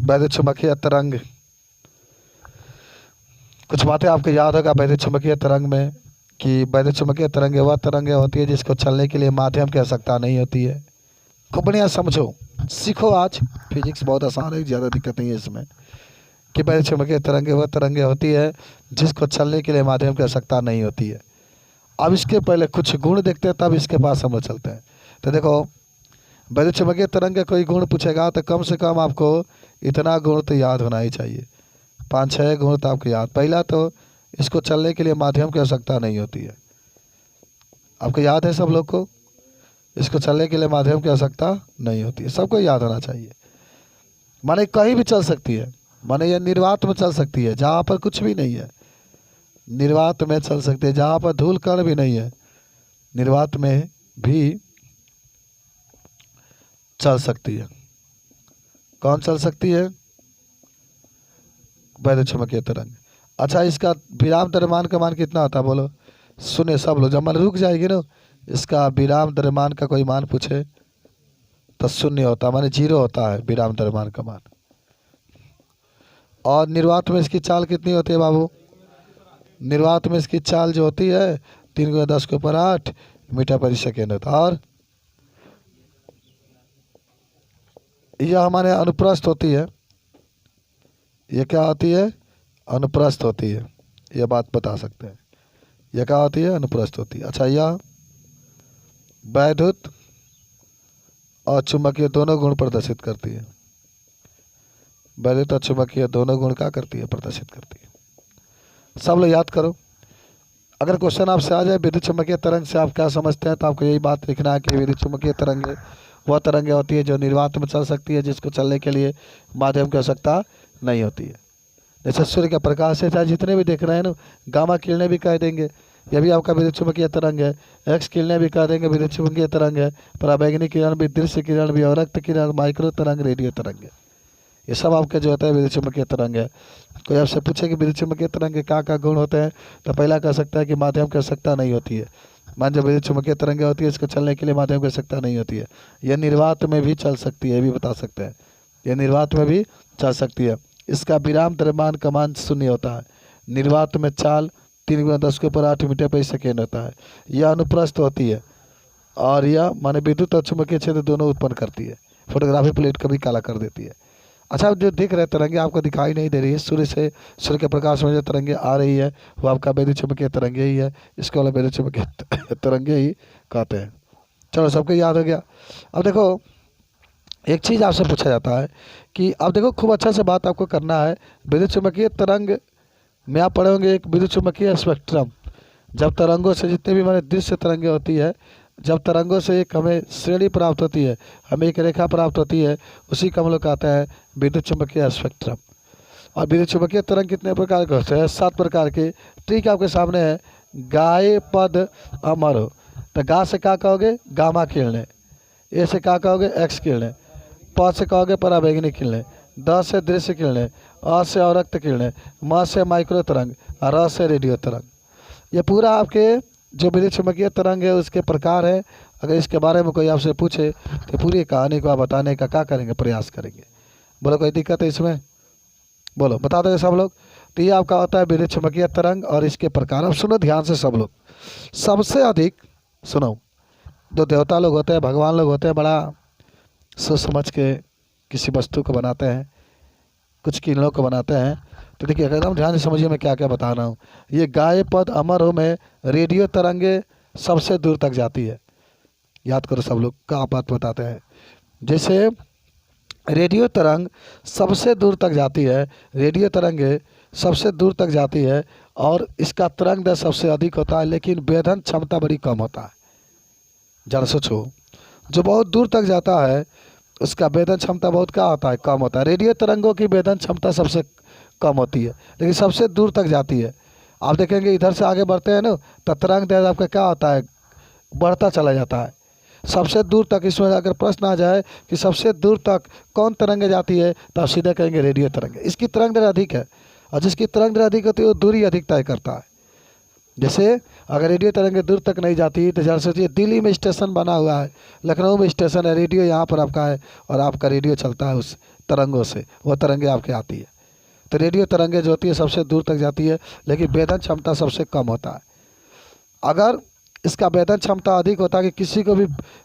वैद्युत चुम्बकीय तरंग, कुछ बातें आपको याद होगा वैद्युत चुम्बकीय तरंग में कि वैद्युत चुम्बकीय तरंग वह तरंग होती है जिसको चलने के लिए माध्यम की आवश्यकता नहीं होती है। खूब बढ़िया समझो, सीखो। आज फिजिक्स बहुत आसान है, ज़्यादा दिक्कत नहीं है इसमें। कि वैद्युत चुम्बकीय तरंग वह तरंग होती है जिसको चलने के लिए माध्यम की आवश्यकता नहीं होती है। अब इसके पहले कुछ गुण देखते हैं, तब इसके पास हम लोग चलते हैं। तो देखो, वैद्युत चुम्बकीय तरंग का कोई गुण पूछेगा तो कम से कम आपको इतना गुण तो याद होना ही चाहिए, 5-6 गुण तो आपको याद। पहला तो इसको चलने के लिए माध्यम की आवश्यकता नहीं होती है। आपको याद है सब लोग को, इसको चलने के लिए माध्यम की आवश्यकता नहीं होती है, सबको याद होना चाहिए। माने कहीं भी चल सकती है, माने यह निर्वात में चल सकती है जहाँ पर कुछ भी नहीं है, निर्वात में चल सकती है जहाँ पर धूल कण भी नहीं है, निर्वात में भी चल सकती है। कौन चल सकती है? वैद्युत चुम्बकीय तरंग। अच्छा, इसका विराम द्रव्यमान का मान कितना होता है बोलो? सुने सब लोग, जब मन रुक जाएगी ना, इसका विराम द्रव्यमान का कोई मान पूछे तो 0 होता है, माने 0 होता है विराम द्रव्यमान का मान। और निर्वात में इसकी चाल कितनी होती है बाबू? निर्वात में इसकी चाल जो होती है 3×10⁸ मीटर प्रति सेकेंड होता है। और यह हमारे अनुप्रस्थ होती है। ये क्या होती है? अनुप्रस्थ होती है। यह बात बता सकते हैं, यह क्या होती है? अनुप्रस्थ होती है। अच्छा, यह वैद्युत और चुंबकीय दोनों गुण प्रदर्शित करती है। वैद्युत और चुंबकीय दोनों गुण क्या करती है? प्रदर्शित करती है। सब लोग याद करो। अगर क्वेश्चन आपसे आ जाए विद्युत चुम्बकीय तरंग से आप क्या समझते हैं, तो आपको यही बात लिखना है कि विद्युत चुम्बकीय तरंग वह तरंग होती है जो निर्वात में चल सकती है, जिसको चलने के लिए माध्यम की आवश्यकता नहीं होती है। जैसे सूर्य का प्रकाश है, चाहे जितने भी देख रहे हैं ना, गामा किरणें भी कह देंगे, यह भी आपका विद्युत चुम्बकीय तरंग है। एक्स किरणें भी कह देंगे विद्युत चुम्बकीय तरंग है। पराबैंगनी किरण भी, दृश्य किरण भी, अवरक्त किरण, माइक्रो तरंग, रेडियो तरंग है। ये सब आपके जो होता है विद्युत चुम्बकीय तरंग है। कोई आपसे पूछे कि विद्युत चुम्बकीय तरंग के क्या गुण होते हैं, तो पहला कह सकता है कि माध्यम की आवश्यकता नहीं होती है। मान जब विद्युत चुम्बकीय तरंग होती है, इसको चलने के लिए माध्यम की आवश्यकता नहीं होती है। यह निर्वात में भी चल सकती है, ये भी बता सकते हैं। यह निर्वात में भी चल सकती है। इसका विराम द्रव्यमान का मान 0 होता है। निर्वात में चाल 3×10⁸ मीटर प्रति सेकेंड होता है। यह अनुप्रस्थ होती है और यह माने विद्युत और चुम्बकीय क्षेत्र दोनों उत्पन्न करती है। फोटोग्राफी प्लेट कभी काला कर देती है। अच्छा, जो दिख रहे तरंगे आपको दिखाई नहीं दे रही है, सूर्य के प्रकाश में जो तरंगे आ रही है वो आपका वैद्युत चुम्बकीय तरंगे ही है। इसको वाला वैद्युत चुम्बकीय तरंगे ही कहते हैं। चलो, सबको याद हो गया। अब देखो, एक चीज़ आपसे पूछा जाता है कि अब देखो, खूब अच्छा से बात आपको करना है। विद्युत चुम्बकीय तरंग में आप पढ़ोगे एक विद्युत चुम्बकीय स्पेक्ट्रम। जब तरंगों से जितने भी हमारे दृश्य तरंगे होती है, जब तरंगों से एक हमें श्रेणी प्राप्त होती है, हमें एक रेखा प्राप्त होती है, उसी का हम लोग कहते हैं विद्युत चुम्बकीय स्पेक्ट्रम। और विद्युत चुम्बकीय तरंग कितने प्रकार के होते हैं? 7 प्रकार के। ठीक आपके सामने है, गाये पद अमर हो। तो गा से क्या कहोगे? गामा किरणें। ए से क्या कहोगे? एक्स किरणें। प से कहोगे पराबैंगनी किरणें। द से दृश्य किरणें। अ से अवरक्त किरणें। म से माइक्रो तरंग। और र से रेडियो तरंग। ये पूरा आपके जो विद्युत चुम्बकीय तरंग है उसके प्रकार है। अगर इसके बारे में कोई आपसे पूछे तो पूरी कहानी को आप बताने का क्या करेंगे? प्रयास करेंगे। बोलो, कोई दिक्कत है इसमें? बोलो, बता दोगे सब लोग? तो ये आपका होता है विद्युत चुम्बकीय तरंग और इसके प्रकार। अब सुनो ध्यान से सब लोग, सबसे अधिक सुनो। जो देवता लोग होते हैं, भगवान लोग होते हैं, बड़ा सोच समझ के किसी वस्तु को बनाते हैं, कुछ किरणों को बनाते हैं। तो देखिए, एकदम ध्यान से समझिए मैं क्या क्या बता रहा हूँ। ये गाये पद अमर हो में रेडियो तरंगे सबसे दूर तक जाती है। याद करो सब लोग, क्या बात बताते हैं। जैसे रेडियो तरंग सबसे दूर तक जाती है, रेडियो तरंगे सबसे दूर तक जाती है और इसका तरंग दैर्घ्य सबसे अधिक होता है, लेकिन वेधन क्षमता बड़ी कम होता है। जरा सोचो, जो बहुत दूर तक जाता है उसका वेधन क्षमता बहुत क्या होता है? कम होता है। रेडियो तरंगों की वेधन क्षमता सबसे कम होती है, लेकिन सबसे दूर तक जाती है। आप देखेंगे इधर से आगे बढ़ते हैं ना, तो तरंग दैर्घ्य आपका क्या होता है? बढ़ता चला जाता है सबसे दूर तक। इसमें अगर प्रश्न आ जाए कि सबसे दूर तक कौन तरंगे जाती है, तो आप सीधे कहेंगे रेडियो तरंग। इसकी तरंग दैर्घ्य अधिक है, और जिसकी तरंग दैर्घ्य अधिक होती है वो दूरी अधिक तय करता है। जैसे अगर रेडियो तरंगे दूर तक नहीं जाती तो जरा सोचिए, दिल्ली में स्टेशन बना हुआ है, लखनऊ में स्टेशन है, रेडियो यहाँ पर आपका है और आपका रेडियो चलता है उस तरंगों से, वो तरंगे आपके आती है। तो रेडियो तरंगे जो होती है सबसे दूर तक जाती है, लेकिन वेदन क्षमता सबसे कम होता है। अगर इसका वेदन क्षमता अधिक होता है कि किसी को भी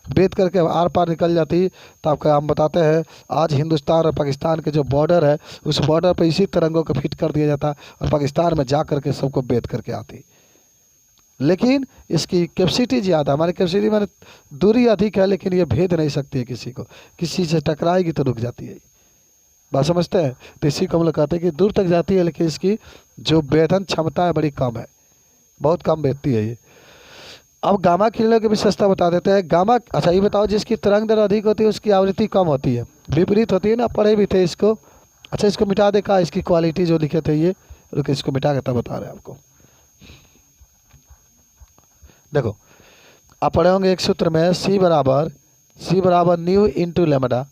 वेद करके आर पार निकल जाती, तो आपका हम बताते हैं आज हिंदुस्तान और पाकिस्तान के जो बॉर्डर है उस बॉर्डर पर इसी तरंगों को फिट कर दिया जाता और पाकिस्तान में जा करके सबको वेद करके आती। लेकिन इसकी कैपेसिटी ज़्यादा, हमारी कैपेसिटी माने दूरी अधिक है, लेकिन ये भेद नहीं सकती है किसी को, किसी से टकराएगी तो रुक जाती है। बात समझते हैं? तो इसी को हम लोग कहते हैं कि दूर तक जाती है, लेकिन इसकी जो वेदन क्षमता है बड़ी कम है, बहुत कम भेजती है ये। अब गामा किरणों की विशेषता बता देते हैं। गामा, अच्छा ये बताओ, जिसकी तरंग दर अधिक होती है उसकी आवृत्ति कम होती है, विपरीत होती है ना, पढ़े भी थे इसको। अच्छा इसको मिटा दे, का इसकी क्वालिटी जो लिखे थे ये, रुक इसको मिटा के तब बता रहे हैं आपको। देखो आप पढ़े होंगे एक सूत्र में सी बराबर न्यू इंटू लेमडा,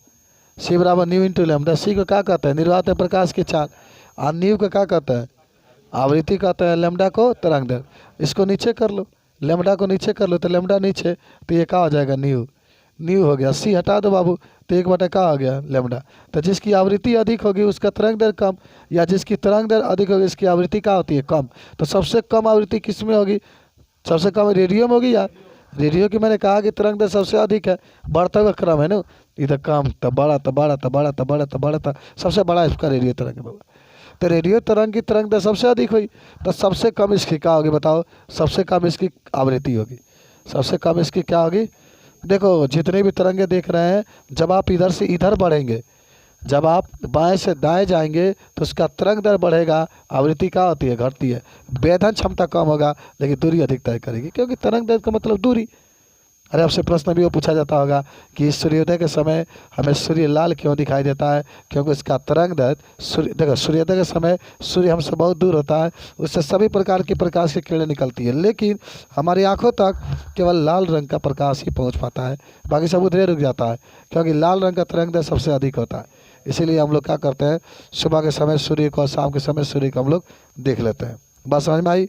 सी बराबर न्यू इंटू लेमडा। सी को क्या कहते हैं? निर्वात प्रकाश के चाल। और न्यू को क्या कहते हैं? आवृत्ति कहते हैं। लेमडा को तरंग दर। इसको नीचे कर लो, लेमडा को नीचे कर लो, तो लेमडा नीचे, तो ये क्या हो जाएगा? न्यू। न्यू हो गया। सी हटा दो बाबू, तो एक बटा क्या हो गया? लेमडा। तो जिसकी आवृत्ति अधिक होगी उसका तरंग दर कम, या जिसकी तरंग दर अधिक होगी इसकी आवृत्ति क्या होती है? कम। तो सबसे कम आवृत्ति किस में होगी? सबसे कम रेडियो में होगी यार। रेडियो की मैंने कहा कि तरंग दर सबसे अधिक है, बढ़ता हुआ क्रम है ना, इधर कम तब बड़ा तब बड़ा तब बड़ा तब बड़ा तब बड़ा तब, सबसे बड़ा इसका रेडियो तरंग है। तो रेडियो तरंग की तरंग दर सबसे अधिक हुई, तो सबसे कम इसकी क्या होगी बताओ? सबसे कम इसकी आवृत्ति होगी। सबसे कम इसकी क्या होगी? देखो जितने भी तरंगे देख रहे हैं, जब आप इधर से इधर बढ़ेंगे, जब आप बाएं से दाएं जाएंगे तो उसका तरंग दर बढ़ेगा, आवृत्ति क्या होती है? घटती है। वेधन क्षमता कम होगा, लेकिन दूरी अधिक तय करेगी, क्योंकि तरंग दर का मतलब दूरी। अरे आपसे प्रश्न भी वो पूछा जाता होगा कि सूर्योदय के समय हमें सूर्य लाल क्यों दिखाई देता है? क्योंकि उसका तरंग दर, देखो सूर्योदय के समय सूर्य हमसे बहुत दूर होता है, उससे सभी प्रकार की प्रकाश की किरणें निकलती है, लेकिन हमारी आंखों तक केवल लाल रंग का प्रकाश ही पहुंच पाता है, बाकी सब उधर रुक जाता है, क्योंकि लाल रंग का तरंग दर सबसे अधिक होता है। इसीलिए हम लोग क्या करते हैं, सुबह के समय सूर्य को और शाम के समय सूर्य को हम लोग देख लेते हैं। बात समझ में आई?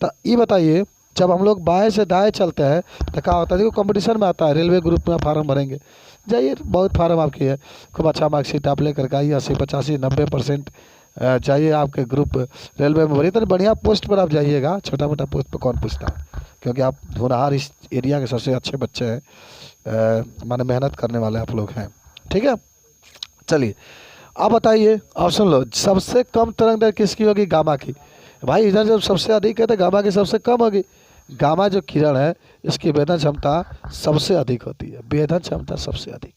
तो ये बताइए, जब हम लोग बाएं से दाएं चलते हैं तो क्या होता है? देखो कंपटीशन में आता है, रेलवे ग्रुप में फार्म भरेंगे, जाइए बहुत फार्म आपकी है, खूब अच्छा मार्कशीट आप लेकर के आइए, 80 85 90% जाइए आपके ग्रुप रेलवे में भरिए, तो बढ़िया पोस्ट पर आप जाइएगा। छोटा मोटा पोस्ट पर कौन पूछता है? क्योंकि आप होनहार इस एरिया के सबसे अच्छे बच्चे हैं, माने मेहनत करने वाले आप लोग हैं, ठीक है। चलिए आप बताइए, ऑप्शन लो, सबसे कम तरंग दर किसकी होगी? गामा की। भाई इधर जब सबसे अधिक है तो गामा की सबसे कम होगी। गामा जो किरण है इसकी वेधन क्षमता सबसे अधिक होती है, वेधन क्षमता सबसे अधिक।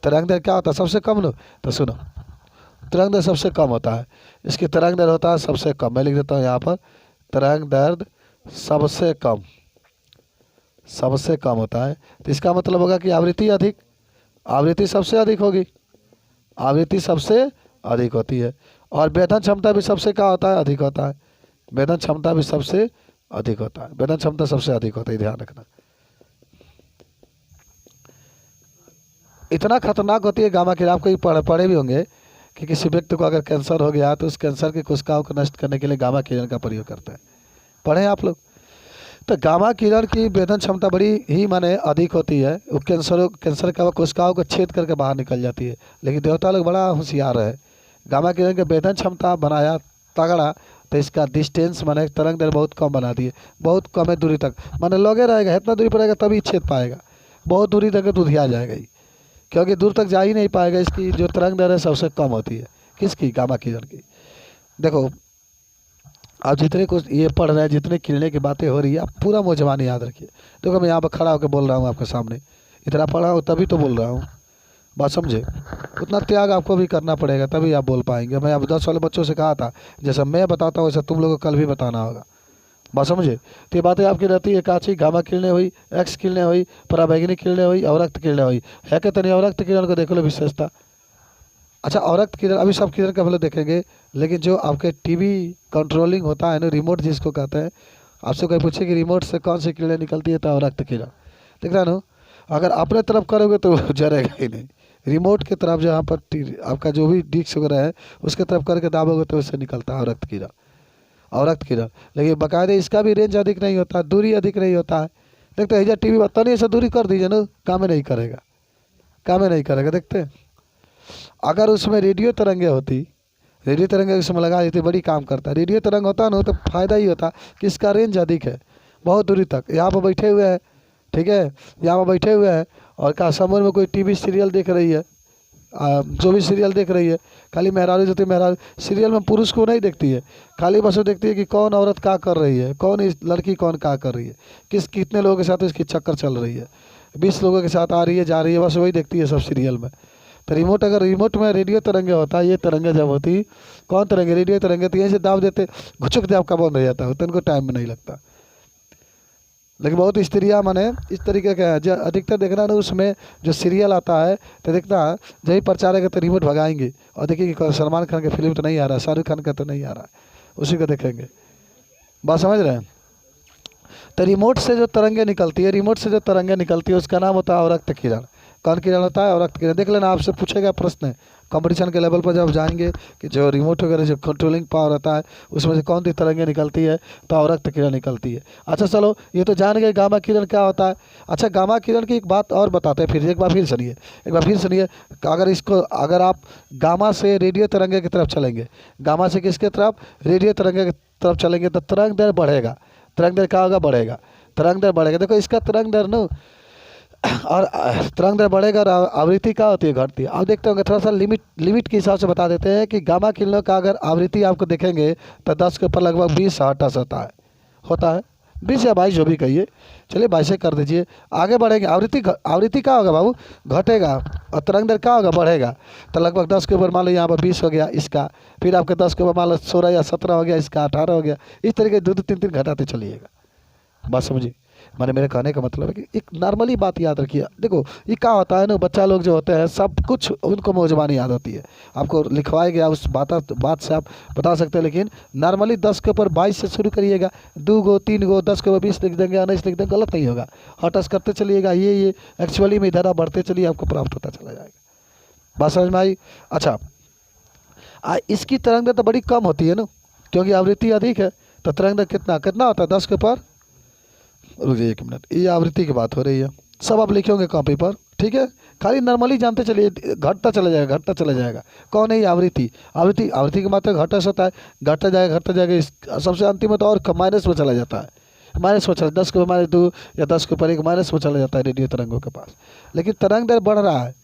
तरंग दर क्या होता है? सबसे कम लो, तो सुनो, तरंग दर सबसे कम होता है, इसकी तरंग दर होता है सबसे कम। मैं लिख देता हूँ यहाँ पर, तरंग दर सबसे कम, सबसे कम होता है। तो इसका मतलब होगा कि आवृत्ति अधिक, आवृत्ति सबसे अधिक होगी, आवृत्ति सबसे अधिक होती है। और वेधन क्षमता भी सबसे क्या होता है? अधिक होता है। वेधन क्षमता भी सबसे अधिक होता है, वेधन क्षमता सबसे अधिक होता है, ध्यान रखना। इतना खतरनाक होती है गामा किरण, आपको पढ़े भी होंगे कि किसी व्यक्ति को अगर कैंसर हो गया तो उस कैंसर की कोशिकाओं को नष्ट करने के लिए गामा किरण का प्रयोग करते हैं, पढ़े हैं आप लोग? तो गामा किरण की वेधन क्षमता बड़ी ही माने अधिक होती है, वो कैंसर का कोशिकाओं को छेद करके बाहर निकल जाती है। लेकिन देवता लोग बड़ा होशियार है, गामा किरण की वेधन क्षमता बनाया तगड़ा, तो इसका डिस्टेंस माने तरंग दर बहुत कम बना दी है, बहुत कम है दूरी तक, माने लगे रहेगा, इतना दूरी पर रहेगा तभी छेद पाएगा, बहुत दूरी तक तो धिया जाएगा ही, क्योंकि दूर तक जा ही नहीं पाएगा। इसकी जो तरंग दर है सबसे कम होती है, किसकी? गामा किरण की। देखो आप जितने कुछ ये पढ़ रहे हैं, जितने किरणें की बातें हो रही है, आप पूरा मुझे याद रखिए। देखो मैं यहाँ पर खड़ा होकर बोल रहा हूँ आपके सामने, इतना पढ़ा हूँ तभी तो बोल रहा हूँ, बात समझे? उतना त्याग आपको भी करना पड़ेगा तभी आप बोल पाएंगे। मैं अब 10 वाले बच्चों से कहा था, जैसा मैं बताता हूँ वैसा तुम लोगों को कल भी बताना होगा, बात समझे? तो ये बातें आपकी रहती है, काची गामा किरणें हुई, एक्स किरणें हुई, पराबैंगनी किरणें हुई, अवरक्त किरणें हुई, है कि नहीं? अवरक्त किरण को देखो लो विशेषता। अच्छा अवरक्त किरण, अभी सब किरण का हम लोग देखेंगे, लेकिन जो आपके टीवी कंट्रोलिंग होता है ना, रिमोट जिसको कहते हैं, आपसे कोई पूछे कि रिमोट से कौन सी किरणें निकलती है, तो अवरक्त किरण। देख रहे ना, अगर अपने तरफ करोगे तो जरेगा ही नहीं, रिमोट की तरफ जहाँ पर आपका जो भी डिस्क वगैरह है उसके तरफ करके दाबोगे तो उससे निकलता है अवरक्त किरण। और रक्त किरण। लेकिन बाकायदे इसका भी रेंज अधिक नहीं होता, दूरी अधिक नहीं होता है। देखते हैं टीवी बता नहीं, ऐसा दूरी कर दीजिए ना, काम नहीं करेगा, काम नहीं करेगा। देखते हैं अगर उसमें रेडियो तरंगे होती, रेडियो तरंगे उसमें लगा देती, बड़ी काम करता है। रेडियो तरंग होता ना तो फ़ायदा ही होता कि इसका रेंज अधिक है, बहुत दूरी तक। यहाँ पर बैठे हुए हैं, ठीक है, यहाँ पर बैठे हुए हैं और का समूह में कोई टीवी सीरियल देख रही है, जो भी सीरियल देख रही है, खाली मेहरारू जो मेहरारू सीरियल में पुरुष को नहीं देखती है, खाली बस वो देखती है कि कौन औरत क्या कर रही है, कौन इस लड़की कौन क्या कर रही है, कितने लोगों के साथ इसकी चक्कर चल रही है, 20 लोगों के साथ आ रही है, जा रही है, बस वही देखती है सब सीरियल में। तो रिमोट, अगर रिमोट में रेडियो तरंगे होता है, ये तरंगे जब होती, कौन तरंगे, रेडियो तरंगे, तो यहीं से दाब देते, घुचुक दाब का बंद हो जाता है, तो इनको टाइम में नहीं लगता। लेकिन बहुत स्त्रियाँ माने इस तरीके का है, जो अधिकतर देखना ना उसमें जो सीरियल आता है तो देखना जब प्रचार है तो रिमोट भगाएंगे और देखेंगे कि सलमान खान का फिल्म तो नहीं आ रहा, शाहरुख खान का तो नहीं आ रहा, उसी को देखेंगे। बात समझ रहे हैं? तो रिमोट से जो तरंगे निकलती है, रिमोट से जो तरंगे निकलती है उसका नाम होता है अवरक्त किरण। कौन किरण होता है? अवरक्त किरण। देख लेना, आपसे पूछेगा प्रश्न कंपटीशन के लेवल पर जब जाएंगे कि जो रिमोट वगैरह जो कंट्रोलिंग पावर होता है उसमें से कौन सी तरंगे निकलती है, तो अवरक्त किरण निकलती है। अच्छा चलो, ये तो जान गए गामा किरण क्या होता है। अच्छा, गामा किरण की एक बात और बताते हैं, फिर एक बार फिर सुनिए, एक बार फिर सुनिए। अगर आप गामा से रेडियो तरंगे की तरफ चलेंगे, गामा से किसके तरफ? रेडियो तरंगे की तरफ चलेंगे तो तरंग दर बढ़ेगा। तरंग दर क्या होगा? बढ़ेगा, तरंग दर बढ़ेगा। देखो इसका तरंग दर न और तरंग दर बढ़ेगा और आवृत्ति क्या होती है? घटती है। आप देखते होंगे, थोड़ा सा लिमिट के हिसाब से बता देते हैं कि गामा किरणों का अगर आवृत्ति आपको देखेंगे तो 10 के ऊपर लगभग 20 हर्ट्ज होता है 20 या 22 जो भी कहिए, चलिए 22 से कर दीजिए। आगे बढ़ेंगे, आवृत्ति क्या होगा बाबू? घटेगा। और तरंग दर क्या होगा? बढ़ेगा। तो लगभग 10 के ऊपर मान लो यहाँ पर 20 हो गया इसका, फिर आपके 10 के ऊपर मान लो 16 या 17 हो गया इसका, 18 हो गया, इस तरीके 2-2 3-3 घटाते चलिएगा। बात समझिए? मैंने मेरे कहने का मतलब है कि एक नॉर्मली बात याद रखिए। देखो ये क्या होता है ना, बच्चा लोग जो होते हैं सब कुछ उनको मौजबानी याद होती है, आपको लिखवाया गया उस बात से आप बता सकते हैं। लेकिन नॉर्मली 10 के ऊपर 22 से शुरू करिएगा, 2 गो 3 गो, 10 के ऊपर 20 लिख देंगे, 19 लिख देंगे, गलत नहीं होगा। हॉटस करते चलिएगा, ये एक्चुअली में इधर बढ़ते चलिए, आपको प्राप्त होता चला जाएगा। बात समझ में आई? अच्छा, इसकी तरंग दर तो बड़ी कम होती है ना, क्योंकि आवृत्ति अधिक है। तो तरंग दर कितना होता है? 10 के ऊपर, रुकिए 1 मिनट, ये आवृत्ति की बात हो रही है, सब आप लिखेंगे कॉपी पर, ठीक है। खाली नॉर्मली जानते चलिए, घटता चला जाएगा। कौन है ये? आवृत्ति की मात्रा घटस होता है, घटता जाएगा। सबसे अंतिम में तो और माइनस में चला जाता है, माइनस में चला, 10 के ऊपर -2 या 10 के ऊपर 1 माइनस में चला जाता है रेडियो तरंगों के पास। लेकिन तरंग दर बढ़ रहा है,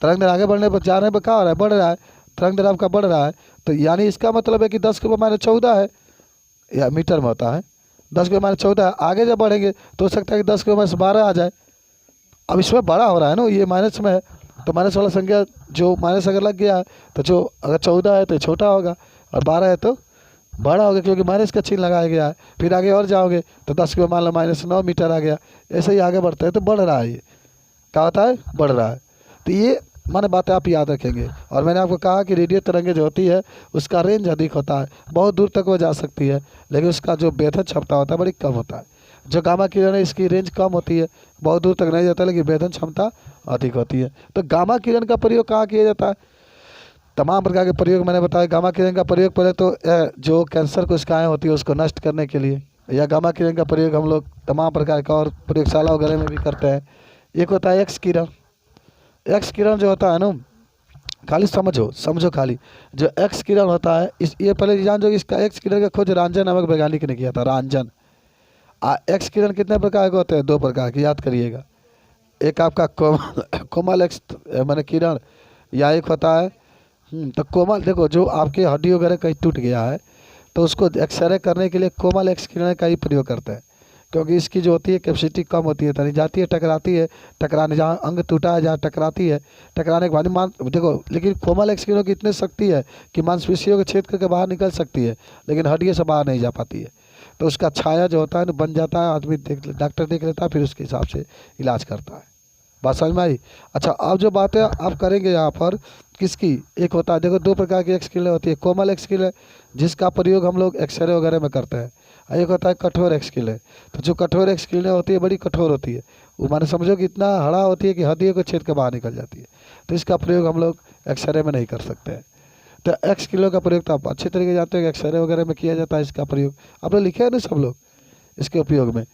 तरंग दर आगे बढ़ने पर, जाने पर क्या हो रहा है? बढ़ रहा है, तरंग दर आपका बढ़ रहा है। तो यानी इसका मतलब है कि 10 के ऊपर -14 है, या मीटर में होता है 10 के ऊपर -14 है। आगे जब बढ़ेंगे तो हो सकता है कि 10 के ऊपर -12 आ जाए। अब इसमें बड़ा हो रहा है ना, ये माइनस में है, तो माइनस वाला संख्या जो माइनस अगर लग गया है तो जो अगर 14 है तो छोटा होगा और 12 है तो बड़ा होगा, क्योंकि माइनस का चिन्ह लगाया गया है। फिर आगे और जाओगे तो 10 के मान लो -9 मीटर आ गया। ऐसे ही आगे बढ़ता है तो बढ़ रहा है, ये क्या होता है? बढ़ रहा है। तो ये माने बातें आप याद रखेंगे। और मैंने आपको कहा कि रेडियो तरंगे जो होती है उसका रेंज अधिक होता है, बहुत दूर तक वो जा सकती है, लेकिन उसका जो भेदन क्षमता होता है बड़ी कम होता है। जो गामा किरण है इसकी रेंज कम होती है, बहुत दूर तक नहीं जाता, लेकिन भेदन क्षमता अधिक होती है। तो गामा किरण का प्रयोग कहाँ किया जाता है? तमाम प्रकार के प्रयोग मैंने बताया। गामा किरण का प्रयोग पहले तो जो कैंसर कोशिकाएँ होती है उसको नष्ट करने के लिए, या गामा किरण का प्रयोग हम लोग तमाम प्रकार का और प्रयोगशाला वगैरह में भी करते हैं। एक होता है एक्स किरण। एक्स किरण जो होता है ना, खाली समझो खाली, जो एक्स किरण होता है ये पहले जान जो इसका एक्स किरण का खोज रांजन नामक वैज्ञानिक ने किया था, रांजन। एक्स किरण कितने प्रकार के होते हैं? 2 प्रकार के, याद करिएगा। एक आपका कोमल एक्स माने किरण, या एक होता है तो कोमल। देखो जो आपके हड्डी वगैरह कहीं टूट गया है तो उसको एक्सरे करने के लिए कोमल एक्स किरण का ही प्रयोग करते हैं, क्योंकि इसकी जो होती है कैपेसिटी कम होती है, तनी जाती है, टकराती है, टकराने जहाँ अंग टूटा है जहाँ टकराती है, टकराने के बाद देखो। लेकिन कोमल एक्स किरणों की इतनी शक्ति है कि मांसपेशियों को छेद करके बाहर निकल सकती है, लेकिन हड्डियों से बाहर नहीं जा पाती है। तो उसका छाया जो होता है ना बन जाता है, आदमी डॉक्टर देख लेता है, फिर उसके हिसाब से इलाज करता है। बात समझ में आई? अच्छा, अब जो बातें आप करेंगे यहाँ पर किसकी, एक होता है, देखो 2 प्रकार की एक्स किरण होती है। कोमल एक्स किरण जिसका प्रयोग हम लोग एक्सरे वगैरह में करते हैं, एक होता है कठोर एक्स किरण। तो जो कठोर एक्स किरण होती है बड़ी कठोर होती है, वो माने समझो कि इतना हड़ा होती है कि हड्डियों को छेद के बाहर निकल जाती है। तो इसका प्रयोग हम लोग एक्सरे में नहीं कर सकते हैं। तो एक्स किलो का प्रयोग तो आप अच्छे तरीके से जानते हो कि एक्सरे वगैरह में किया जाता है इसका प्रयोग, आप लोग लिखे हैं ना सब लोग इसके उपयोग में।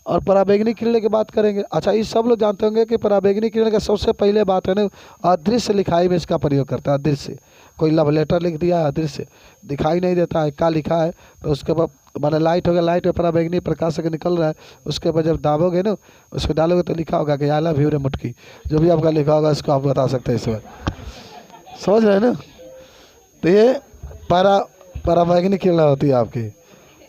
और पराबैंगनी किरण की बात करेंगे, अच्छा ये सब लोग जानते होंगे कि पराबैंगनी किरण का सबसे पहले बात है ना, अदृश्य लिखाई में इसका प्रयोग करता है। अदृश्य, कोई लव लेटर लिख दिया है, अदृश्य दिखाई नहीं देता है, क्या लिखा है, तो उसके बाद माने लाइट हो गया, लाइट में पराबैंगनी प्रकाश से निकल रहा है, उसके बाद जब दाबोगे ना, उसको डालोगे तो लिखा होगा कि आई लव यू रे मुटकी, जो भी आपका लिखा होगा इसको आप बता सकते हैं इस बार, समझ रहे हैं ना। तो ये पराबैंगनी किरण होती है आपकी,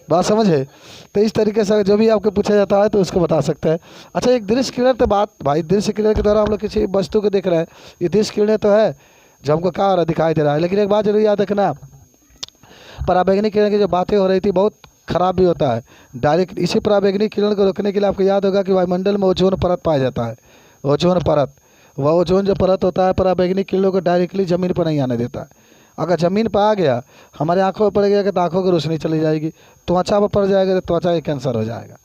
बात समझे। तो इस तरीके से जो भी आपको पूछा जाता है तो उसको बता सकते हैं। अच्छा एक दृश्य किरण, तो बात भाई दृश्य किरण के द्वारा हम लोग किसी वस्तु को देख रहे हैं, ये दृश्य किरण तो है जो हमको क्या हो रहा है, दिखाई दे रहा है। लेकिन एक बात जरूर याद रखना, पराबैंगनी किरण की जो बातें हो रही थी बहुत खराब भी होता है डायरेक्ट। इसी पराबैंगनी किरण को रोकने के लिए आपको याद होगा कि वायुमंडल में ओजोन परत पाया जाता है। ओजोन परत, वह ओजोन जो परत होता है पराबैंगनी किरणों को डायरेक्टली ज़मीन पर नहीं आने देता है। अगर ज़मीन पर आ गया, हमारे आँखों पर पड़ गया तो आँखों की रोशनी चली जाएगी, त्वचा पर पड़ जाएगा तो त्वचा का कैंसर हो जाएगा।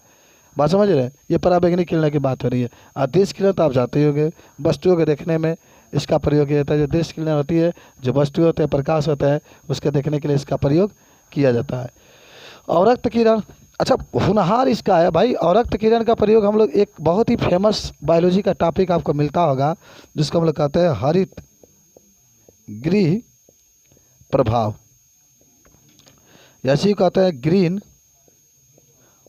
बात समझ रहे हैं, ये पराबैंगनी किरण की बात हो रही है। अदृश्य किरण तो आप जानते ही होंगे, वस्तुओं को देखने में इसका प्रयोग किया जाता है। जो दृश्य किरण होती है, जो वस्तु होते हैं, प्रकाश होता है, उसके देखने के लिए इसका प्रयोग किया जाता है। अवरक्त किरण, अच्छा होनहार इसका है भाई। अवरक्त किरण का प्रयोग हम लोग, एक बहुत ही फेमस बायोलॉजी का टॉपिक आपको मिलता होगा जिसको हम लोग कहते हैं हरित गृह प्रभाव, ऐसे ही कहते हैं ग्रीन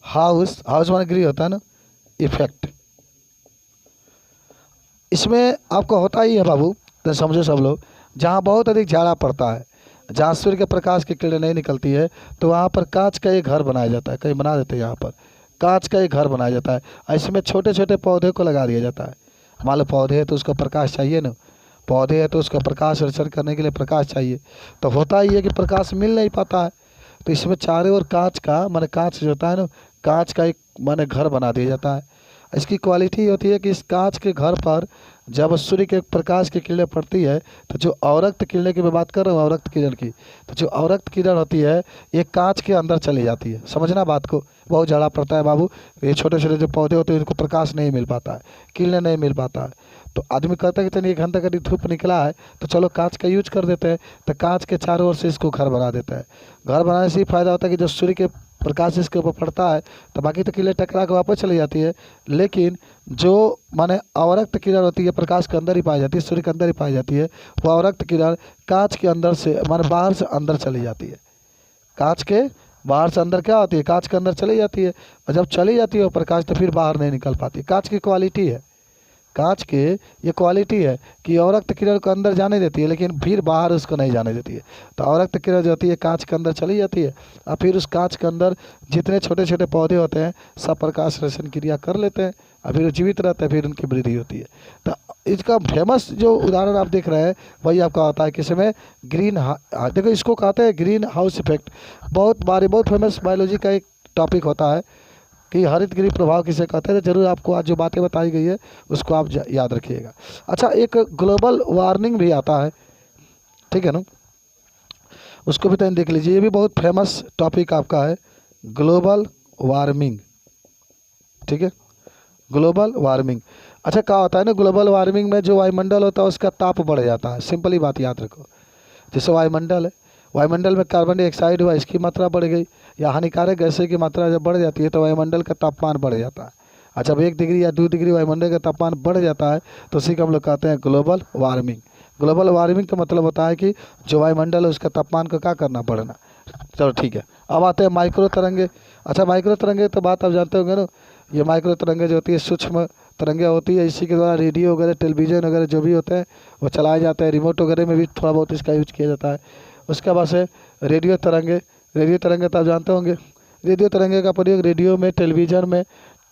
हाउस, हाउस माने गृह होता है ना, इफेक्ट। इसमें आपको होता ही है बाबू, तो समझो सब लोग, जहाँ बहुत अधिक जाड़ा पड़ता है, जहाँ सूर्य के प्रकाश की किरणें नहीं निकलती है, तो वहाँ पर कांच का एक घर बनाया जाता है, कहीं बना देते हैं यहाँ पर कांच का एक घर बनाया जाता है। इसमें छोटे छोटे पौधे को लगा दिया जाता है। मान लो पौधे है तो उसको प्रकाश चाहिए ना, पौधे है तो उसका प्रकाश संरक्षण करने के लिए प्रकाश चाहिए, तो होता ही है कि प्रकाश मिल नहीं पाता है, तो इसमें चारों ओर कांच का माने कांच जो होता है ना, कांच का एक माने घर बना दिया जाता है। इसकी क्वालिटी होती है कि इस कांच के घर पर जब सूर्य के प्रकाश की किरणें पड़ती है, तो जो अवरक्त किरणें की मैं बात कर रहा हूँ, अवरक्त किरण की, तो जो अवरक्त किरण होती है ये कांच के अंदर चली जाती है। समझना बात को, बहुत जाड़ा पड़ता है बाबू, ये छोटे छोटे जो पौधे होते हैं उनको प्रकाश नहीं मिल पाता है, किरणें नहीं मिल पाता है, तो आदमी कहता है कि चलिए 1 घंटा कभी धूप निकला है तो चलो कांच का यूज कर देते हैं, तो कांच के चारों ओर से इसको घर बना देता है। घर बनाने से ही फायदा होता है कि जब सूर्य के प्रकाश इसके ऊपर पड़ता है तो बाकी तो किरणें टकरा के वापस चली जाती है, लेकिन जो माने अवरक्त किरण होती है प्रकाश के अंदर ही पाई जाती है, सूर्य के अंदर ही पाई जाती है, वो अवरक्त किरण कांच के अंदर से माने बाहर से अंदर चली जाती है। कांच के बाहर से अंदर क्या होती है, कांच के अंदर चली जाती है, और जब चली जाती है वो प्रकाश तो फिर बाहर नहीं निकल पाती। कांच की क्वालिटी है, कांच के ये क्वालिटी है कि अवरक्त किरण को अंदर जाने देती है लेकिन फिर बाहर उसको नहीं जाने देती है। तो अवरक्त किरण जो होती है कांच के अंदर चली जाती है, और फिर उस कांच के अंदर जितने छोटे छोटे पौधे होते हैं सब प्रकाश संश्लेषण क्रिया कर लेते हैं, और फिर वो जीवित रहते हैं, फिर उनकी वृद्धि होती है। तो इसका फेमस जो उदाहरण आप देख रहे हैं वही आपका होता है किसमें, देखो इसको कहते हैं ग्रीन हाउस इफेक्ट। बहुत फेमस बायोलॉजी का एक टॉपिक होता है कि हरित गृह प्रभाव किसे कहते हैं। जरूर आपको आज जो बातें बताई गई है उसको आप याद रखिएगा। अच्छा एक ग्लोबल वार्मिंग भी आता है, ठीक है ना, उसको भी तो देख लीजिए, ये भी बहुत फेमस टॉपिक आपका है, ग्लोबल वार्मिंग, ठीक है, ग्लोबल वार्मिंग। अच्छा क्या होता है ना, ग्लोबल वार्मिंग में जो वायुमंडल होता है उसका ताप बढ़ जाता है। सिंपली बात याद रखो, जैसे वायुमंडल है, वायुमंडल में कार्बन डाइऑक्साइड हुआ, इसकी मात्रा बढ़ गई, या हानिकारक गैसें की मात्रा जब बढ़ जाती है तो वायुमंडल का तापमान बढ़ जाता है। अच्छा जब 1 डिग्री या 2 डिग्री वायुमंडल का तापमान बढ़ जाता है तो उसी को हम लोग कहते हैं ग्लोबल वार्मिंग। ग्लोबल वार्मिंग का मतलब होता है कि जो वायुमंडल है उसका तापमान को क्या करना, बढ़ना। चलो ठीक है, अब आते हैं माइक्रो तरंगे। अच्छा माइक्रो तरंगे तो बात आप जानते होंगे ना, ये माइक्रो तरंगे जो होती है सूक्ष्म तरंगे होती है, इसी के द्वारा रेडियो वगैरह टेलीविज़न वगैरह जो भी होते हैं वो चलाए जाते हैं, रिमोट वगैरह में भी थोड़ा बहुत इसका यूज किया जाता है। उसके बाद से रेडियो तरंगे, रेडियो तरंगे तो आप जानते होंगे, रेडियो तरंगे का प्रयोग रेडियो में, टेलीविज़न में,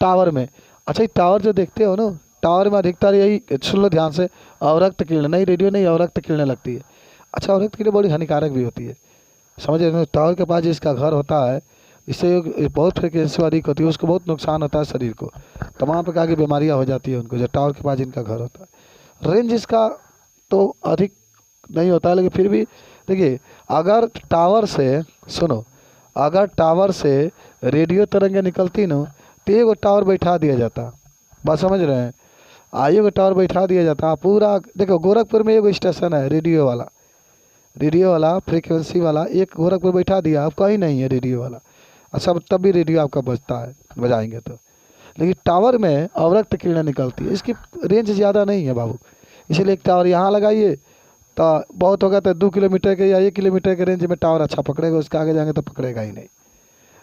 टावर में। अच्छा ये टावर जो देखते हो ना, टावर में अधिकतर यही, सुन लो ध्यान से, अवरक्त किरण, नहीं रेडियो नहीं, अवरक्त किरणें लगती है। अच्छा अवरक्त किरणें बड़ी हानिकारक भी होती है, समझ रहे हो। टावर के पास जिसका घर होता है इससे बहुत फ्रिक्वेंसी अधिक होती है, उसको बहुत नुकसान होता है शरीर को, तमाम प्रकार की बीमारियाँ हो जाती है उनको, जो टावर के पास जिनका घर होता है। रेंज इसका तो अधिक नहीं होता है, लेकिन फिर भी देखिए अगर टावर से, सुनो, अगर टावर से रेडियो तरंगे निकलती ना तो एक टावर बैठा दिया जाता, बात समझ रहे हैं, आइए को टावर बैठा दिया जाता पूरा। देखो गोरखपुर में एक स्टेशन है रेडियो वाला, रेडियो वाला फ्रीक्वेंसी वाला एक गोरखपुर बैठा दिया, अब कहीं नहीं है रेडियो वाला। अच्छा तब भी रेडियो आपका बजता है, बजाएंगे तो। लेकिन टावर में अवरक्त किरणें निकलती है, इसकी रेंज ज़्यादा नहीं है बाबू, इसीलिए एक टावर यहाँ लगाइए तो बहुत होगा तो 2 किलोमीटर के या 1 किलोमीटर के रेंज में टावर अच्छा पकड़ेगा, उसके आगे जाएंगे तो पकड़ेगा ही नहीं।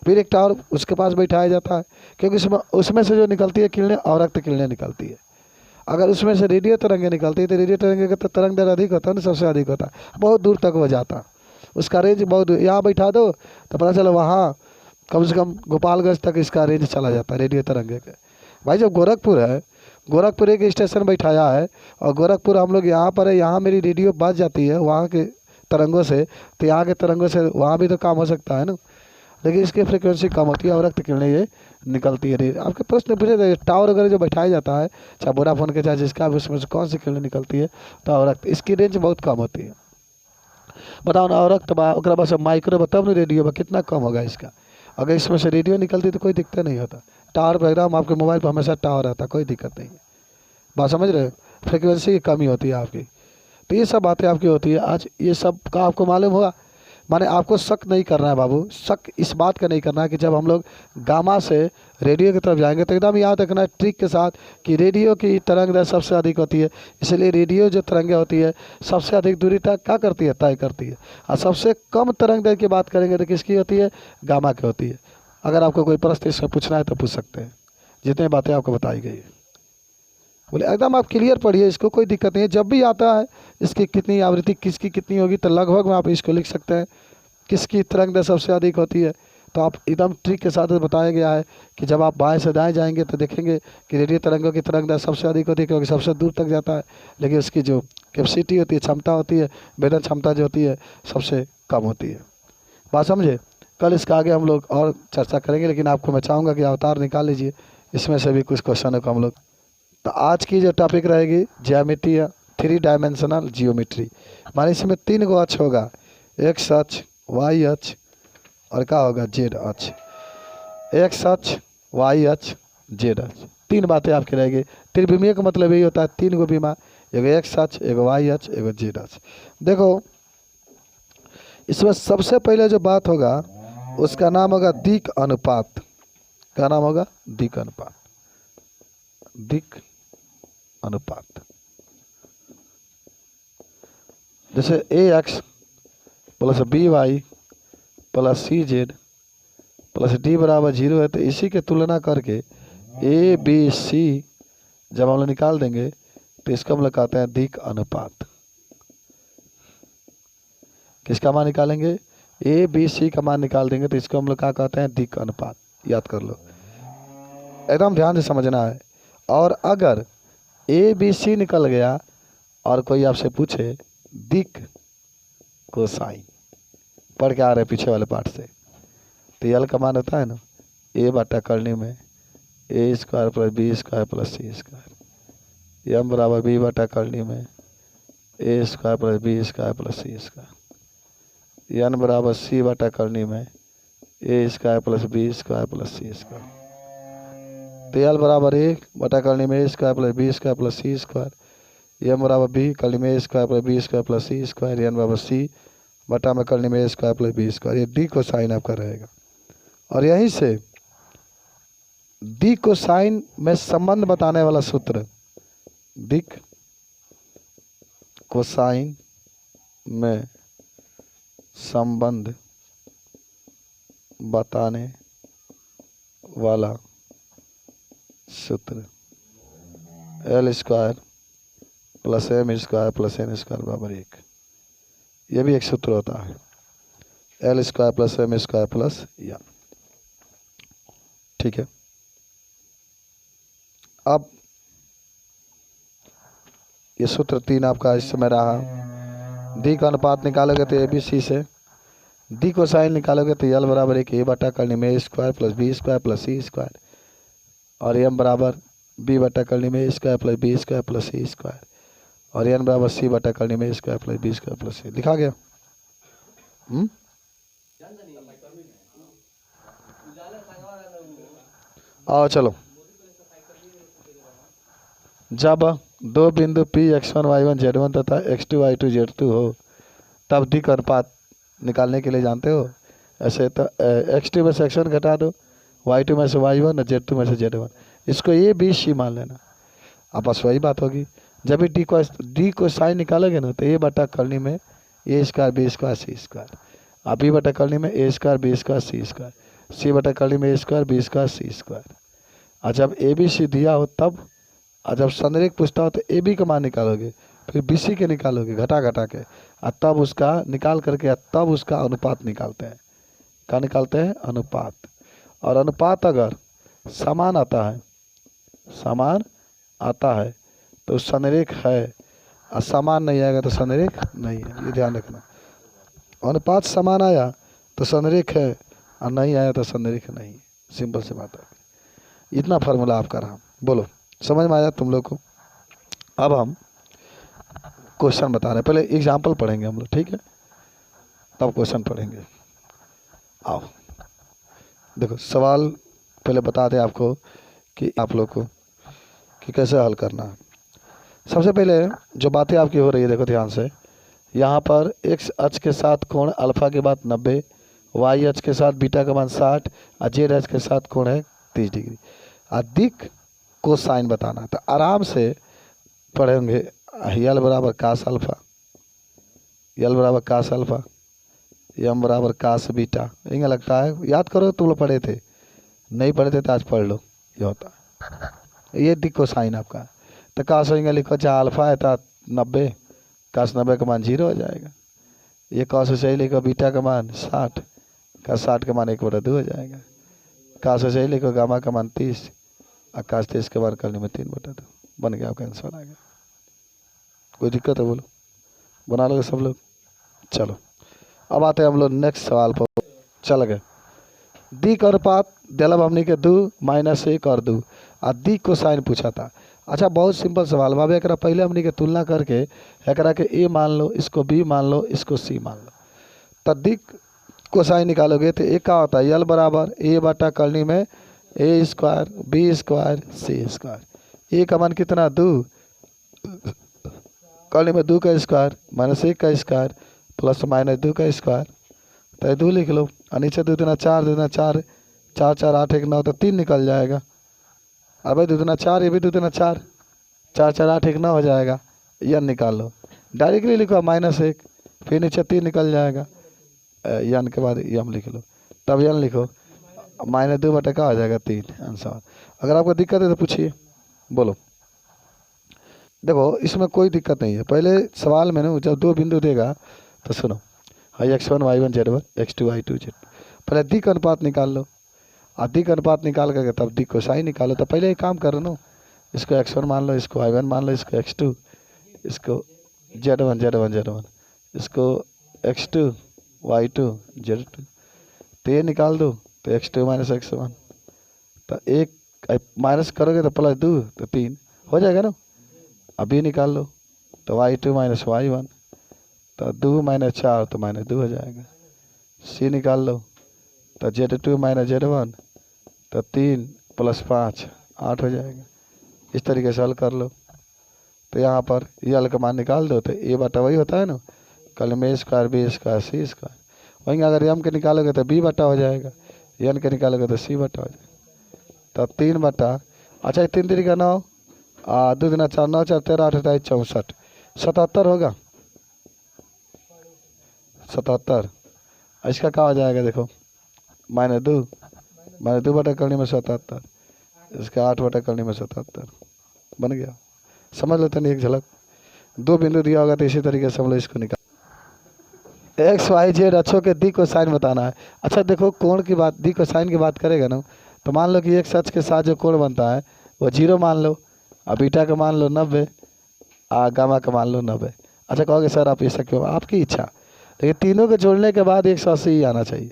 फिर एक टावर उसके पास बैठाया जाता है, क्योंकि उसमें से जो निकलती है किरणें अवरक्त किरणें निकलती है। अगर उसमें से रेडियो तरंगे निकलती है तो रेडियो तरंगे का तो तरंग दर अधिक होता है ना, सबसे अधिक होता है, बहुत दूर तक वो जाता, उसका रेंज बहुत दूर। यहाँ बैठा दो तो पता चला वहाँ कम से कम गोपालगंज तक इसका रेंज चला जाता है रेडियो तरंगे के। भाई जब गोरखपुर है, गोरखपुर एक स्टेशन बैठाया है और गोरखपुर हम लोग यहाँ पर है, यहाँ मेरी रेडियो बज जाती है वहाँ के तरंगों से, तो यहाँ के तरंगों से वहाँ भी तो काम हो सकता है ना, लेकिन इसकी फ्रिक्वेंसी कम होती है और रक्त किरणें ये निकलती है। आपके प्रश्न पूछे थे टावर वगैरह जो बैठाया जाता है, चाहे वोडाफोन के चाहे जिसका भी, उसमें से कौन सी किरणें निकलती है, तो अवरक्त, इसकी रेंज बहुत कम होती है। बताओ ना, अवरक्त बा बस माइक्रो बताओ ना रेडियो कितना कम होगा इसका। अगर इसमें से रेडियो निकलती तो कोई दिक्कत नहीं होता। टावर पर एकदम आपके मोबाइल पर हमेशा टावर रहता, कोई दिक्कत नहीं है। बात समझ रहे हैं, फ्रिक्वेंसी की कमी होती है आपकी। तो ये सब बातें आपकी होती है। आज ये सब का आपको मालूम होगा, माने आपको शक नहीं करना है बाबू, शक इस बात का नहीं करना है कि जब हम लोग गामा से रेडियो की तरफ जाएंगे तो एकदम याद रखना है ट्रिक के साथ कि रेडियो की तरंग दर सबसे अधिक होती है, इसलिए रेडियो जो तरंगें होती है सबसे अधिक दूरी तक क्या करती है, तय करती है। और सबसे कम तरंग दर की बात करेंगे तो किसकी होती है, गामा की होती है। अगर आपको कोई प्रश्न इसमें पूछना है तो पूछ सकते हैं, जितनी बातें आपको बताई गई है। बोले एकदम आप क्लियर पढ़िए इसको, कोई दिक्कत नहीं है। जब भी आता है इसकी कितनी आवृत्ति किसकी कितनी होगी तो लगभग में आप इसको लिख सकते हैं, किसकी तरंग दर सबसे अधिक होती है। तो आप एकदम ट्रिक के साथ बताया गया है कि जब आप बाएं से दाएं जाएंगे तो देखेंगे कि रेडियो तरंगों की तरंग दर सबसे अधिक होती है, क्योंकि सबसे दूर तक जाता है, लेकिन उसकी जो कैपेसिटी होती है, क्षमता होती है, वेदन क्षमता जो होती है सबसे कम होती है। बात समझे। कल इसका आगे हम लोग और चर्चा करेंगे, लेकिन आपको मैं चाहूँगा कि अवतार निकाल लीजिए, इसमें से भी कुछ क्वेश्चनों को हम लोग। तो आज की जो टॉपिक रहेगी ज्यामिति या 3 डायमेंशनल जियोमेट्री। माने इसमें 3 गो अक्ष होगा, एक्स अक्ष, वाई अक्ष और क्या होगा, जेड अक्ष। एक्स अक्ष, वाई अक्ष, जेड अक्ष, 3 बातें आपकी रहेगी। त्रिविमीय का मतलब यही होता है 3 गो बीमा, एगो एक्स अक्ष, एगो वाई अक्ष, एगो जेड अक्ष। देखो इसमें सबसे पहले जो बात होगा उसका नाम होगा दिक् अनुपात। क्या नाम होगा, दिक् अनुपात। दिक् अनुपात जैसे A X plus B Y plus C Z plus D बराबर 0 है, तो इसी के तुलना करके ए बी सी जब हम लोग निकाल देंगे तो इसका हम लोग कहते हैं दिक् अनुपात। किसका मान निकालेंगे, ए बी सी का मान निकाल देंगे तो इसको हम लोग क्या कहते हैं, दिक् अनुपात। याद कर लो, एकदम ध्यान से समझना है। और अगर ए बी सी निकल गया और कोई आपसे पूछे दिक् कोसाइन, पढ़ के आ रहे पीछे वाले पार्ट से, तो यल का मान होता है ना ए बटा करने में A square plus B square plus C square, M बराबर बी बटा करने में A square plus B square plus C square, N बराबर सी बटा करने में A square plus B square plus C square. तो एल बराबर ए बटा करने में A square plus B square plus C square, M बराबर बी करने में A square plus B square plus C square, N बराबर सी बटा में करने में A square plus B square. ये डी कोसाइन आपका रहेगा। और यहीं से डी कोसाइन में संबंध बताने वाला सूत्र, दिक् कोसाइन में संबंध बताने वाला सूत्र L square plus M square plus N square बराबर 1। ये भी एक सूत्र होता है, L square plus M square plus N. ठीक है, अब ये सूत्र 3 आपका इस समय रहा। दिक् अनुपात निकालोगे तो ए बी सी से, डी कोसाइन निकालोगे तो एल बराबर 1 ए बटा करने में A square plus B square plus C square, और एम बराबर बी बटा करने में A square plus B square plus C square, और एन बराबर सी बटा करने में A square plus B square plus C. लिखा गया। आओ चलो, जब 2 बिंदु P x1 y1 z1 तथा x2 y2 z2 हो तब डी का अनुपात निकालने के लिए जानते हो ऐसे, तो x2 में से x1 घटा दो, y2 में से y1 और z2 में से z1, इसको ए बी सी मान लेना। अब बस वही बात होगी, जब भी डी को साइन निकालोगे ना तो ए बटा करनी में A square B square C square, अब बी बटा करनी में A square B square C square, सी बटा करनी में A square B square C square. और जब ए बी सी दिया हो तब, और जब संरेख पूछता हो तो ए बी का मान निकालोगे, फिर बी सी के निकालोगे घटा घटा के, और तब उसका निकाल करके तब उसका अनुपात निकालते हैं। क्या निकालते हैं? अनुपात। और अनुपात अगर समान आता है, समान आता है तो संरेख है, और समान नहीं आएगा तो संरेख नहीं है, ये ध्यान रखना। अनुपात समान आया तो संरेख है, और नहीं आया तो संरेख नहीं है, सिंपल सी बात है। इतना फार्मूला आपका रहा। बोलो समझ में आया तुम लोग को? अब हम क्वेश्चन बता रहे हैं, पहले एग्जाम्पल पढ़ेंगे हम लोग, ठीक है, तब क्वेश्चन पढ़ेंगे। आओ देखो, सवाल पहले बता दें आपको कि आप लोग को कि कैसे हल करना है। सबसे पहले जो बातें आपकी हो रही है देखो ध्यान से, यहाँ पर x अक्ष के साथ कोण अल्फा के बाद 90, y अक्ष के साथ बीटा का मान 60 और z अक्ष के साथ कोण है 30 डिग्री। अधिक को साइन बताना है, तो आराम से पढ़ेंगे। यल बराबर कास अल्फा, यल बराबर कास अल्फा, यम बराबर कास बीटा। इंगे लगता है याद करो, तुम लोग पढ़े थे, नहीं पढ़े थे तो आज पढ़ लो, ये होता है। ये दिख को साइन आपका, तो कास होंगे लिखो, चाहे अल्फा है तो 90, कास 90 का मान 0 हो जाएगा। ये कास से सही लिखो, बीटा का मान 60, का 60 का मान 1/2 हो जाएगा। कास से सही लिखो, गामा का मान 30, और कास 30 के मान करने में 3/2 बन गया, आपका आंसर आ गया। कोई दिक्कत है? बोलो, बना लोगे सब लोग? चलो अब आते हैं हम लोग नेक्स्ट सवाल पर। चल गए, दी का अनुपात दिलब हमने के 2 - 1 और 2, और दी को साइन पूछा था। अच्छा बहुत सिंपल सवाल बाबा, एक पहले हमने के तुलना करके एक के ए मान लो, इसको बी मान लो, इसको सी मान लो, तब दी को साइन निकालोगे तो एक का होता है यल बराबर ए बटा करनी में A square B square C square. ए का मान कितना? 2, करनी में 2 का स्क्वायर -1 का स्क्वायर प्लस -2 का स्क्वायर, तो 2 लिख लो, और नीचे 2 दूना 4, 2 दूना 4, 4 4 8 1 9, तो 3 निकल जाएगा। अब 2 दूना 4, ये भी 2 दूना 4, 4 4 8 1 9 हो जाएगा। यन निकाल लो, डायरेक्टली लिखो -1, फिर नीचे 3 निकल जाएगा, यन के बाद यम लिख लो, तब यन लिखो, -2 बटे का हो जाएगा 3 आंसर। अगर आपको दिक्कत है तो पूछिए, बोलो। देखो इसमें कोई दिक्कत नहीं है, पहले सवाल में ना जब 2 बिंदु देगा तो सुनो, x1 y1 z1 x2 y2 z, पहले दिक अनुपात निकाल लो, और दिक अनुपात निकाल करके तब दिक को साइन निकालो। तो पहले एक काम करो ना, इसको x1 मान लो, इसको y1 मान लो, इसको x2, इसको z1 z1 z1, इसको x2 y2 z2, तो ये निकाल दो, तो x2 - x1, तो एक माइनस करोगे तो +2 तो 3 हो जाएगा ना। अभी निकाल लो, तो y2 - y1, तो 2 - 4 तो -2 हो जाएगा। सी निकाल लो, तो z2 - z1, तो 3 + 5 8 हो जाएगा। इस तरीके से हल कर लो। तो यहाँ पर यल का मान निकाल दो, तो ए बटा वही होता है ना, कल में A square B square C square. वहीं अगर यम के निकालोगे तो बी बटा हो जाएगा, एन के निकालोगे तो सी बटा हो जाएगा। तो 3 बटा, अच्छा 3 3 का 9, 2 दूना 4 9 4 13 8 28 64, 77 होगा, 77। इसका क्या हो जाएगा देखो, -2 बटा करने में 77, इसका 8 बटा करने में 77 बन गया। समझ लेते नहीं एक झलक, 2 बिंदु दिया होगा तो इसी तरीके से हम लोग इसको निकाल। एक्स वाई जेड अक्षों के दी को साइन बताना है। अच्छा देखो कोण की बात, दी को साइन की बात करेगा ना, तो मान लो कि एक अक्ष के साथ जो कोण बनता है वो 0 मान लो, और बीटा का मान लो 90, गामा का मान लो 90। अच्छा कहोगे सर आप ऐसा क्यों? आपकी इच्छा, लेकिन तीनों को जोड़ने के बाद 180 ही आना चाहिए।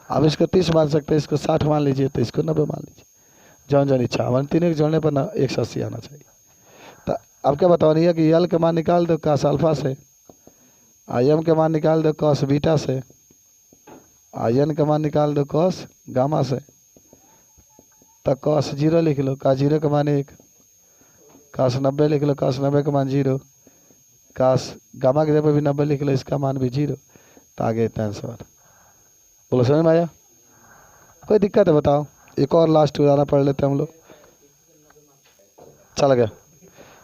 आप इसको 30 मान सकते हैं, इसको 60 मान लीजिए, तो इसको 90 मान लीजिए, जौन जौन इच्छा, हमारे तीनों के जोड़ने पर 180 आना चाहिए। तो अब क्या बताओ है कि यल के मान निकाल दो कास अल्फा से, एम के मान निकाल दो कॉस बीटा से, एन का मान निकाल दो कॉस गामा से। तो कॉस 0 लिख लो, का 0 का मान 1, कॉस 90 लिख लो, कॉस 90 का मान 0, काश गामा की जगह भी 90 लिख लो, इसका मान भी 0, तो आगे इतना आंसर। बोलो समझ में आया? कोई दिक्कत है बताओ? एक और लास्ट उदाहरण पढ़ लेते हैं हम लोग। चल गया,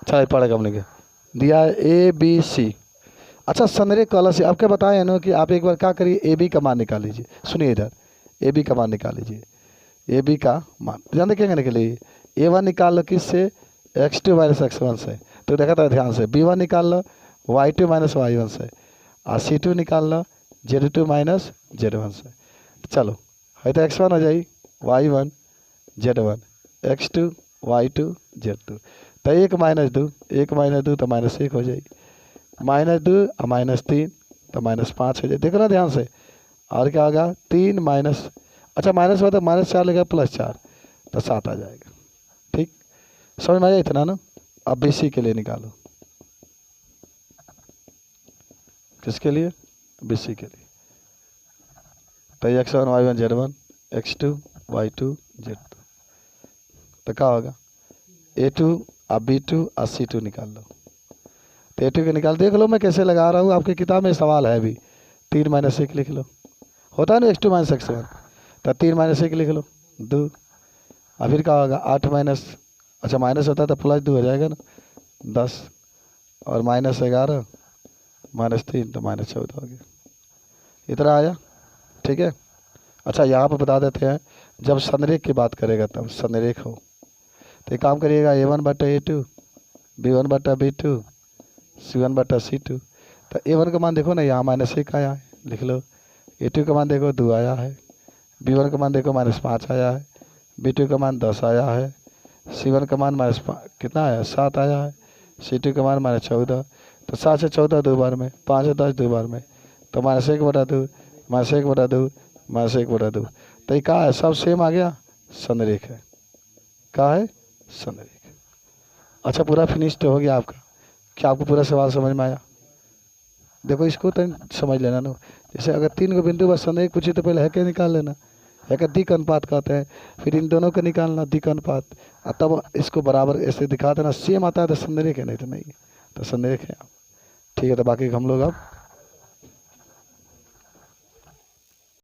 चल पढ़ेगा हमने क्या दिया है, ए बी सी। अच्छा संरेख वाला से आपके बताया ना कि आप एक बार क्या करिए, ए बी का मान निकाल लीजिए। सुनिए इधर, ए बी का मान निकाल लीजिए। ए बी का मान जानते क्या निकलिए, ए वन निकाल लो किससे, x2 माइनस x1 से। तो देखा था ध्यान से, बी वन निकाल लो y2 माइनस y1 से, और C2 निकाल लो z2 माइनस z1 से। चलो है तो x1 हो जाएगी y1 z1, x2 y2 z2। तो 1 माइनस 2, 1 माइनस 2 तो माइनस 1 हो जाएगी, माइनस 2 और माइनस 3 तो माइनस 5 हो जाए। देखो ना ध्यान से, और क्या होगा 3 माइनस, अच्छा माइनस हुआ तो माइनस 4 लगेगा प्लस 4 तो 7 आ जाएगा। ठीक, समझ में आया इतना ना? अब बी सी के लिए निकालो, किसके लिए, बी सी के लिए। तो x1 y1 z1, x2 y2 z2, तो क्या होगा a2 और b2 और c2 निकाल लो। तो a2 के निकाल, देख लो मैं कैसे लगा रहा हूँ, आपकी किताब में सवाल है अभी। 3 माइनस 1 लिख लो, होता है ना x2 माइनस x1, तो 3 माइनस 1 लिख लो 2, और फिर क्या होगा 8 माइनस, अच्छा माइनस होता है तो प्लस 2 हो जाएगा ना 10, और माइनस 11 माइनस 3 तो माइनस 14 हो गया। इतना आया, ठीक है। अच्छा यहाँ पर बता देते हैं, जब संरेख की बात करेगा तब संरेख हो तो एक काम करिएगा, a1 बटा a2, b1 बटा b2, c1 बटा c2। तो a1 का मान देखो ना, यहाँ माइनस 1 आया है, लिख लो। a2 का मान देखो 2 आया है, b1 का मान देखो माइनस 5 आया है, b2 का मान 10 आया है, c1 का मान माइनस कितना आया 7 आया है, c2 का मान माइनस 14। तो 7 से 14 दो बार में, 5 से 10 दो बार में, तो माइनस 1 बटा 2, माइनस 1 बटा 2, माइनस 1 बटा 2। तो ये कहाँ है, सब सेम आ गया, संरेख है। कहाँ है, संरेख। अच्छा पूरा फिनिश तो हो गया आपका। क्या आपको पूरा सवाल समझ में आया? देखो इसको तो समझ लेना ना, जैसे अगर 3 को बिंदु बस संरेख पूछे तो पहले है क्या निकाल लेना, है क्या दिक अनुपात कहते हैं, फिर इन दोनों का निकालना दिक अनुपात, और तब इसको बराबर ऐसे दिखा देना, सेम आता है तो संरेख है, नहीं तो नहीं, तो संरेख है। ठीक है, तो बाकी हम लोग अब